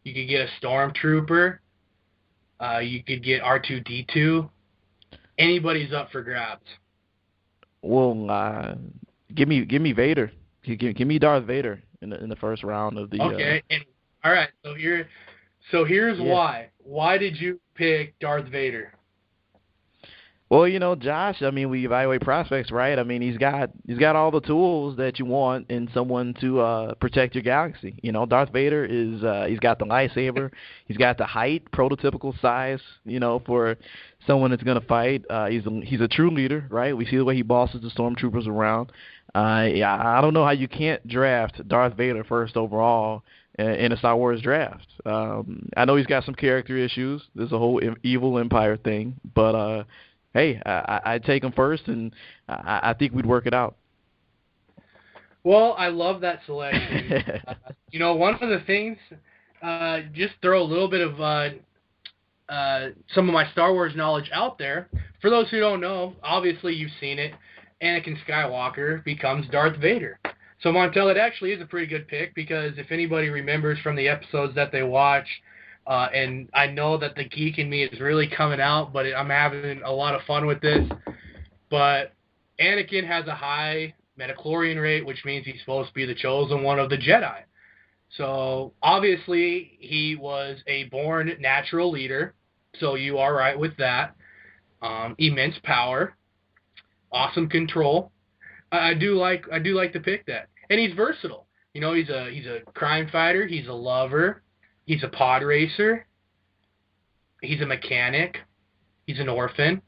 You could get a Stormtrooper. You could get R2-D2. Anybody's up for grabs. Well, give me Vader. Give me Darth Vader in the first round of the. Okay, and all right. So here's Yeah. why. Why did you pick Darth Vader? Well, Josh. I mean, we evaluate prospects, right? I mean, he's got all the tools that you want in someone to protect your galaxy. Darth Vader is he's got the lightsaber, he's got the height, prototypical size. For someone that's gonna fight. He's a true leader, right? We see the way he bosses the stormtroopers around. Yeah, I don't know how you can't draft Darth Vader first overall in a Star Wars draft. I know he's got some character issues. There's a whole evil empire thing, but hey, I'd take him first, and I think we'd work it out. Well, I love that selection. One of the things, just throw a little bit of some of my Star Wars knowledge out there. For those who don't know, obviously you've seen it. Anakin Skywalker becomes Darth Vader. So Montel, it actually is a pretty good pick because if anybody remembers from the episodes that they watch, and I know that the geek in me is really coming out, but I'm having a lot of fun with this. But Anakin has a high metachlorian rate, which means he's supposed to be the chosen one of the Jedi. So obviously he was a born natural leader, so you are right with that. Immense power, awesome control. I do like to pick that, and he's versatile. He's a crime fighter. He's a lover. He's a pod racer. He's a mechanic. He's an orphan.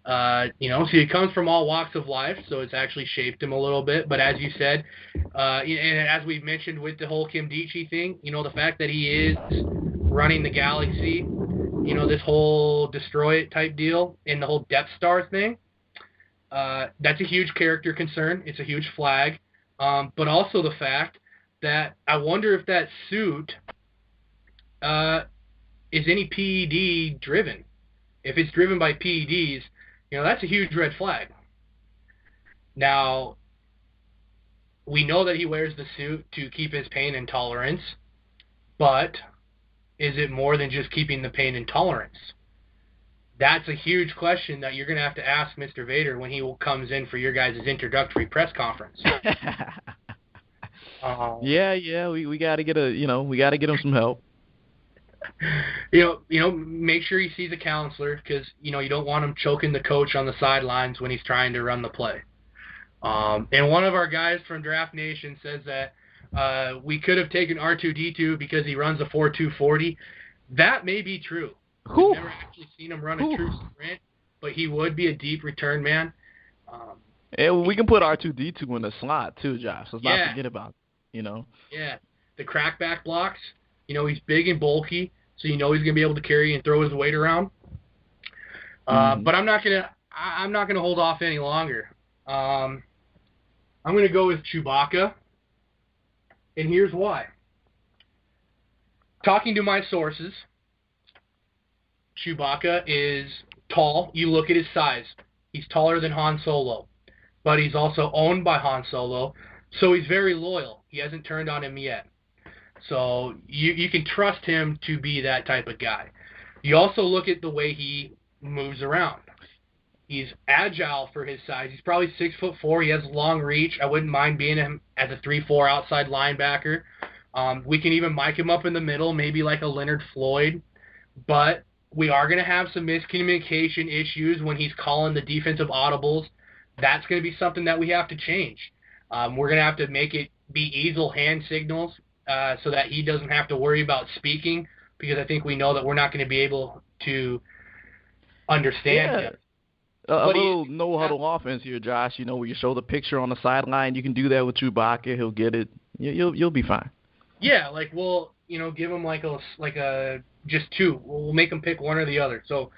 So he comes from all walks of life, so it's actually shaped him a little bit. But as you said, and as we've mentioned with the whole Kim Deitchi thing, the fact that he is running the galaxy, this whole destroy it type deal, and the whole Death Star thing, that's a huge character concern. It's a huge flag. But also the fact that I wonder if that suit is any PED driven. If it's driven by PEDs, that's a huge red flag. Now, we know that he wears the suit to keep his pain and tolerance, but is it more than just keeping the pain and tolerance? That's a huge question that you're going to have to ask Mr. Vader when he comes in for your guys' introductory press conference. Yeah, we got to get him some help. Make sure he sees a counselor because, you don't want him choking the coach on the sidelines when he's trying to run the play. And one of our guys from Draft Nation says that we could have taken R2-D2 because he runs a 4.240. That may be true. I've never actually seen him run a true sprint, but he would be a deep return man. We can put R2-D2 in the slot too, Josh. Let's not forget about it, Yeah, the crackback blocks. He's big and bulky, so he's going to be able to carry and throw his weight around. But I'm not gonna hold off any longer. I'm gonna go with Chewbacca, and here's why. Talking to my sources, Chewbacca is tall. You look at his size. He's taller than Han Solo, but he's also owned by Han Solo, so he's very loyal. He hasn't turned on him yet. So you can trust him to be that type of guy. You also look at the way he moves around. He's agile for his size. He's probably 6'4". He has long reach. I wouldn't mind being him as a 3-4 outside linebacker. We can even mic him up in the middle, maybe like a Leonard Floyd. But we are going to have some miscommunication issues when he's calling the defensive audibles. That's going to be something that we have to change. We're going to have to make it be easel hand signals so that he doesn't have to worry about speaking, because I think we know that we're not going to be able to understand him. A little no-huddle offense here, Josh. Where you show the picture on the sideline. You can do that with Chewbacca. He'll get it. You'll be fine. Yeah, we'll give him like a just two. We'll make him pick one or the other. So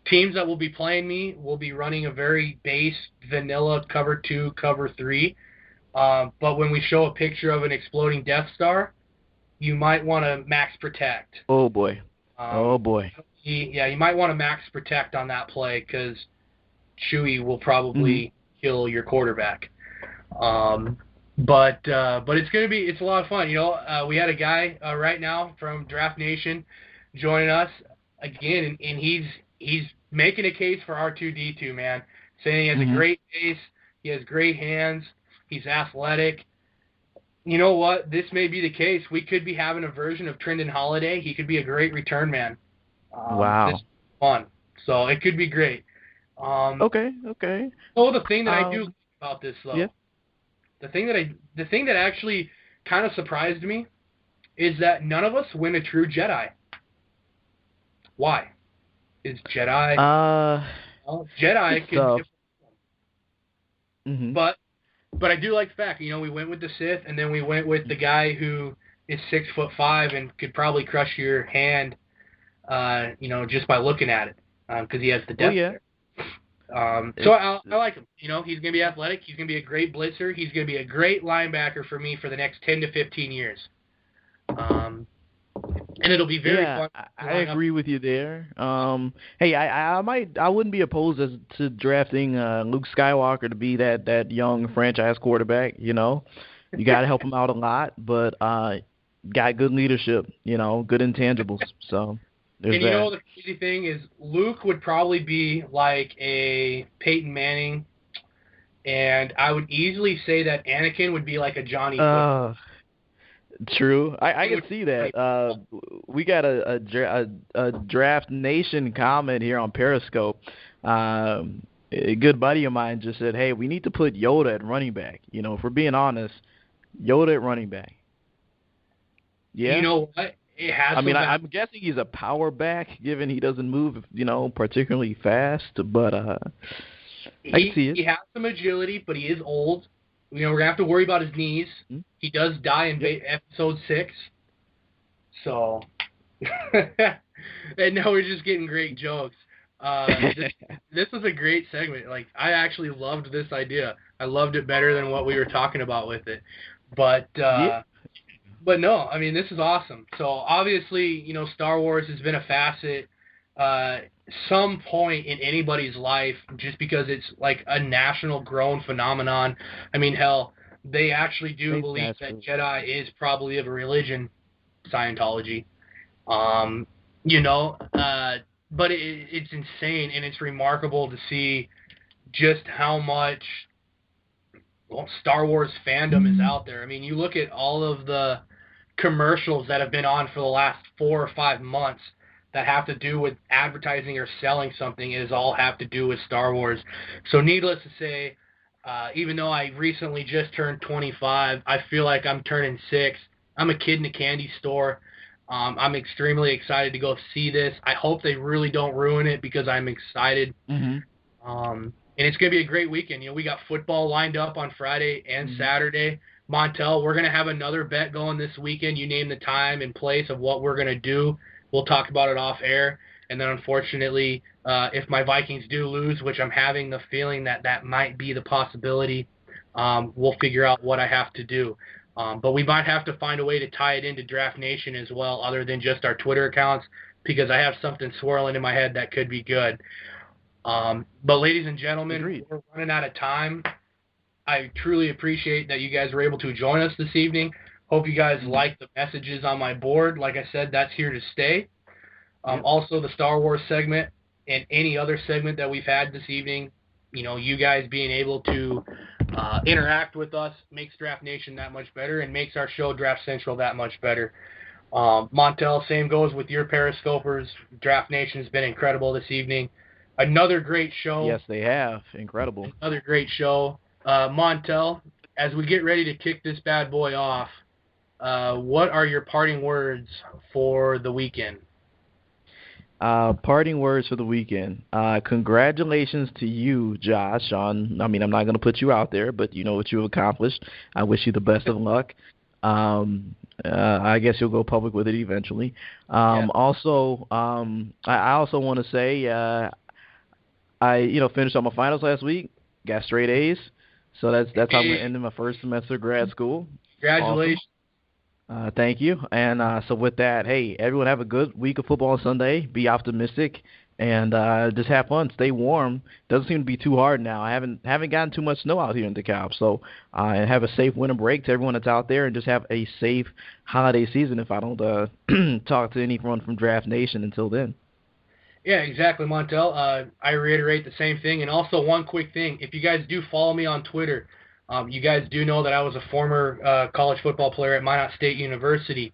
teams that will be playing me will be running a very base vanilla cover 2, cover 3. But when we show a picture of an exploding Death Star, you might want to max protect. Oh boy. You might want to max protect on that play because Chewie will probably kill your quarterback. But it's a lot of fun. We had a guy right now from Draft Nation joining us again, and he's making a case for R2D2, man, saying he has a Mhm. great face, he has great hands, he's athletic. You know what? This may be the case. We could be having a version of Trendon Holiday. He could be a great return man. This is Wow. fun, so it could be great. Um, Okay. Okay. so the thing that I do like Um. about this Yeah. though, the thing that actually kind of surprised me is that none of us win a true Jedi. Why? Is Jedi Uh. well, It's Jedi could be tough. a, Mhm. but I do like the fact, we went with the Sith and then we went with the guy who is 6'5" and could probably crush your hand, just by looking at it, because he has the Well, depth yeah. there. So It's I like him. He's gonna be athletic. He's gonna be a great blitzer. He's gonna be a great linebacker for me for the next 10 to 15 years. Um, and it'll be very Yeah, fun to I line up. agree with you there. Hey, I wouldn't be opposed to drafting Luke Skywalker to be that young franchise quarterback. You got to help him out a lot, but got good leadership. Good intangibles. So there's And that. the crazy thing is, Luke would probably be like a Peyton Manning, and I would easily say that Anakin would be like a Johnny Football. Uh, True. I Anakin can would be see Johnny that. Football. We got a draft nation comment here on Periscope. A good buddy of mine just said, "Hey, we need to put Yoda at running back." If we're being honest, Yoda at running back. You Yeah. know what? It has I mean, some value. I'm guessing he's a power back, given he doesn't move, particularly fast. But I can see it. He has some agility, but he is old. We're gonna have to worry about his knees. Hmm? He does die in Yep. episode 6, so. And now we're just getting great jokes. This was a great segment. Like, I actually loved this idea. I loved it better than what we were talking about with it. But Yeah. no, I mean, this is awesome. So obviously, Star Wars has been a facet, uh, some point in anybody's life, just because it's like a national grown phenomenon. I mean, hell, they actually do believe That's that true. Jedi is probably of a religion, Scientology. Um, you know, uh, but it's insane and it's remarkable to see just how much, well, Star Wars fandom is out there. I mean, you look at all of the commercials that have been on for the last 4 or 5 months that have to do with advertising or selling something. It is all have to do with Star Wars. So needless to say, even though I recently just turned 25, I feel like I'm turning 6. I'm a kid in a candy store. I'm extremely excited to go see this. I hope they really don't ruin it because I'm excited. Mhm. And it's going to be a great weekend. We got football lined up on Friday and Mhm. Saturday. Montel, we're going to have another bet going this weekend. You name the time and place of what we're going to do. We'll talk about it off air. And then, unfortunately, if my Vikings do lose, which I'm having the feeling that that might be the possibility, we'll figure out what I have to do. But we might have to find a way to tie it into Draft Nation as well, other than just our Twitter accounts, because I have something swirling in my head that could be good. But ladies and gentlemen, Agreed. we're running out of time. I truly appreciate that you guys were able to join us this evening. Hope you guys Mhm. like the messages on my board. Like I said, that's here to stay. Yep. Also, the Star Wars segment and any other segment that we've had this evening, you guys being able to interact with us makes Draft Nation that much better and makes our show Draft Central that much better. Montel, same goes with your Periscopers. Draft Nation has been incredible this evening. Another great show. Yes, they have. Incredible. Another great show. Montel, as we get ready to kick this bad boy off, what are your parting words for the weekend? Parting words for the weekend. Congratulations to you, Josh. I mean, I'm not going to put you out there, but you know what you've accomplished. I wish you the best of luck. I guess you'll go public with it eventually. Yeah. I also want to say, finished on my finals last week. Got straight A's. So that's how I'm going to Hey, end my first semester of grad school. Awesome. congratulations. Thank you. And so with that, hey, everyone have a good week of football on Sunday. Be optimistic. and just have fun, stay warm. Doesn't seem to be too hard now. I haven't gotten too much snow out here in DeKalb, so and have a safe winter break to everyone that's out there, and just have a safe holiday season. If I don't talk to anyone from Draft Nation until then. Yeah, exactly, Montel. I reiterate the same thing. And also, one quick thing: if you guys do follow me on Twitter, you guys do know that I was a former college football player at Minot State University.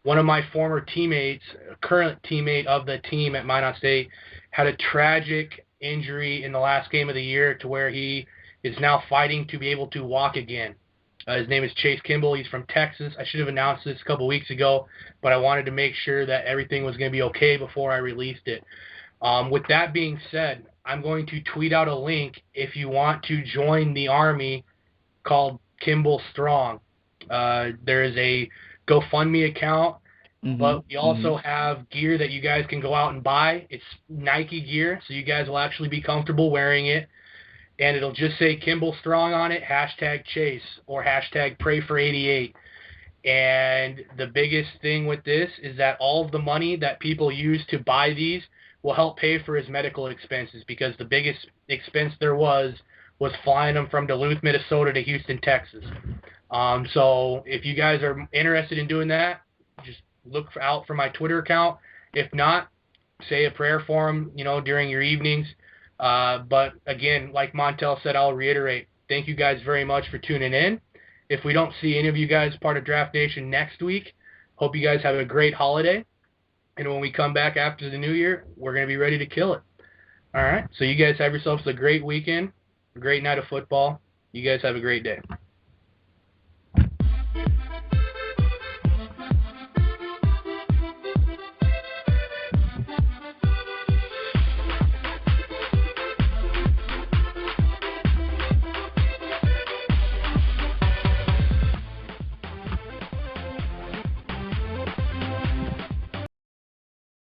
One of my former teammates, current teammate of the team at Minot State, had a tragic injury in the last game of the year to where he is now fighting to be able to walk again. His name is Chase Kimball. He's from Texas. I should have announced this a couple weeks ago, but I wanted to make sure that everything was going to be okay before I released it. With that being said, I'm going to tweet out a link if you want to join the Army called Kimball Strong. There is a GoFundMe account, but we also have gear that you guys can go out and buy. It's Nike gear, so you guys will actually be comfortable wearing it. And it'll just say Kimball Strong on it, #Chase, or #PrayFor88. And the biggest thing with this is that all of the money that people use to buy these will help pay for his medical expenses, because the biggest expense there was flying him from Duluth, Minnesota to Houston, Texas. So if you guys are interested in doing that, just look out for my Twitter account. If not, say a prayer for him, during your evenings. But again, like Montel said, I'll reiterate, thank you guys very much for tuning in. If we don't see any of you guys part of Draft Nation next week, hope you guys have a great holiday. And when we come back after the new year, we're going to be ready to kill it. All right? So you guys have yourselves a great weekend, a great night of football. You guys have a great day.